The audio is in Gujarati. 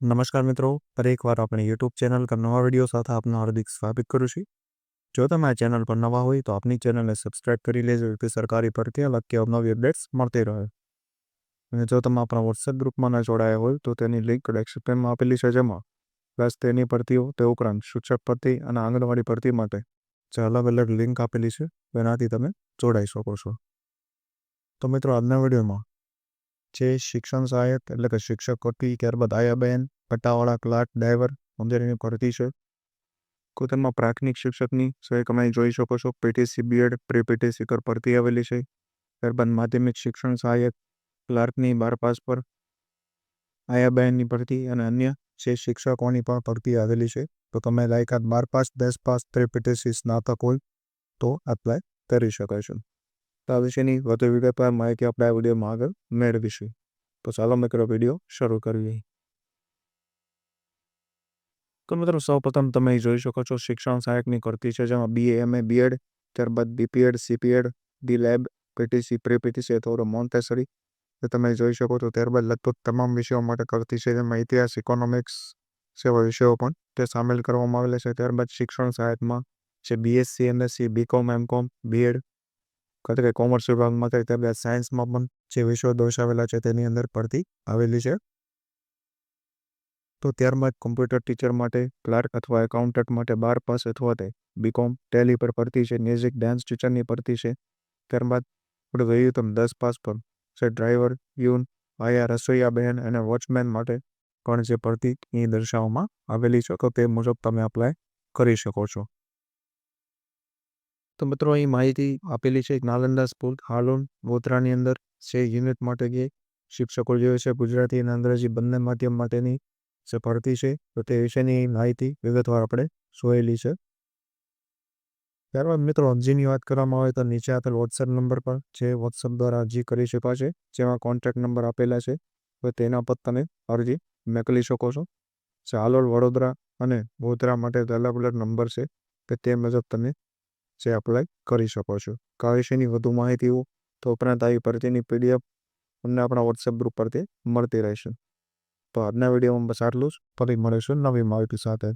નમસ્કાર મિત્રો, ફરી એકવાર આપણી યુટ્યુબ ચેનલ પર નવા વિડીયો સાથે આપનું હાર્દિક સ્વાગત કરું છું. જો તમે આ ચેનલ પર નવા હોય તો આપની ચેનલને સબસ્ક્રાઇબ કરી લેજો જેથી સરકારી ભરતી લગતી અવનવી અપડેટ્સ મળતી રહે. અને જો તમે આપણા વોટ્સએપ ગ્રુપમાં ન જોડાયા હોય તો તેની લિંક ડિસ્ક્રિપ્શનમાં આપેલી છે, જેમાં પ્લસ તેની ભરતીઓ તે ઉપરાંત શિક્ષક ભરતી અને આંગણવાડી ભરતી માટે જે અલગ અલગ લિંક આપેલી છે તેનાથી તમે જોડાઈ શકો છો. તો મિત્રો, આજના વિડીયોમાં જે શિક્ષણ સહાયક એટલે કે શિક્ષક ભરતી, ત્યારબાદ આયાબેન, પટ્ટાવાળા, ક્લાર્ક, ડ્રાઈવર વગેરેની ભરતી છે. તો તેમાં પ્રાથમિક શિક્ષકની તમે જોઈ શકો છો પીટીસી બીએડ પ્રી પીટીસી પર ભરતી આવેલી છે. ત્યારબાદ માધ્યમિક શિક્ષણ સહાયક ક્લાર્કની 12 પાસ પર આયાબેનની ભરતી અને અન્ય જે શિક્ષકોની પણ ભરતી આવેલી છે. તો તમે લાયકાત 12 પાસ, 10 પાસ, પ્રી પીટીસી સ્નાતક હોય તો એપ્લાય કરી શકાય છે. તો આ વિશેની વધુ વિગતવાર માહિતી આપણે આ વિડીયોમાં આગળ મેળવીશું. તો ચાલો મિત્રો, વિડીયો શરૂ કરીએ. તો મિત્રો, સૌપ્રથમ તમે જોઈ શકો છો શિક્ષણ સહાયકની ભરતી છે, જેમાં BA, MA, BEd, ત્યારબાદ BPEd, CPEd, D-Lab, PTC, pre PTC અથવા મોન્ટેસરી તમે જોઈ શકો છો. ત્યારબાદ લગભગ તમામ વિષયો માટે ભરતી છે, જેમાં ઇતિહાસ, ઇકોનોમિક્સ જેવા વિષયો પણ તે સામેલ કરવામાં આવેલા છે. ત્યારબાદ શિક્ષણ સહાયકમાં જે BSc, MSc, BCom, MCom, BEd કે કોમર્સ વિભાગમાં થાય, ત્યારબાદ સાયન્સમાં પણ જે વિષયો દર્શાવેલા છે તેની અંદર ભરતી આવેલી છે. તો ત્યારબાદ કોમ્પ્યુટર ટીચર માટે, ક્લાર્ક અથવા એકાઉન્ટન્ટ માટે 12 પાસ અથવા તે BCom, ટેલી પર ભરતી છે. મ્યુઝિક ડાન્સ ટીચરની ભરતી છે. ત્યારબાદ આપણે જોઈએ તો 10 પાસ પર છે ડ્રાઈવર, પ્યુન, આયા, રસોઈયા બહેન અને વોચમેન માટે પણ જે ભરતી અહીં દર્શાવવામાં આવેલી છે. તો તે મુજબ તમે અપ્લાય કરી શકો છો. તો મિત્રો, અહીં માહિતી આપેલી છે નાલંદા સ્કૂલ, હાલોલ, ગોધરાની અંદર જે યુનિટ માટે જે શિક્ષકો જોઈએ છે ગુજરાતી અને અંગ્રેજી બંને માધ્યમ માટેની જે ભરતી છે, તો તે વિશેની માહિતી વિગતવાર આપણે જોયેલી છે. ત્યારબાદ મિત્રો, અરજીની વાત કરવામાં આવે તો નીચે આપેલ વોટ્સએપ નંબર પર જે વોટ્સએપ દ્વારા અરજી કરી શકાશે, જેમાં કોન્ટેક્ટ નંબર આપેલા છે, તો તેના પર તમે અરજી મોકલી શકો છો. હાલોલ, વડોદરા અને ગોધરા માટે અલગ અલગ નંબર છે કે તે મુજબ તમે જે અપ્લાય કરી શકો છો. આ વિશેની વધુ માહિતીઓ તો ઉપરાંત આવી ભરતીની PDF તમને આપણા વોટ્સએપ ગ્રુપ પરથી મળતી રહેશે. તો આજના વિડીયોમાં બસ આટલું જ. ફરી મળીશું નવી માહિતી સાથે.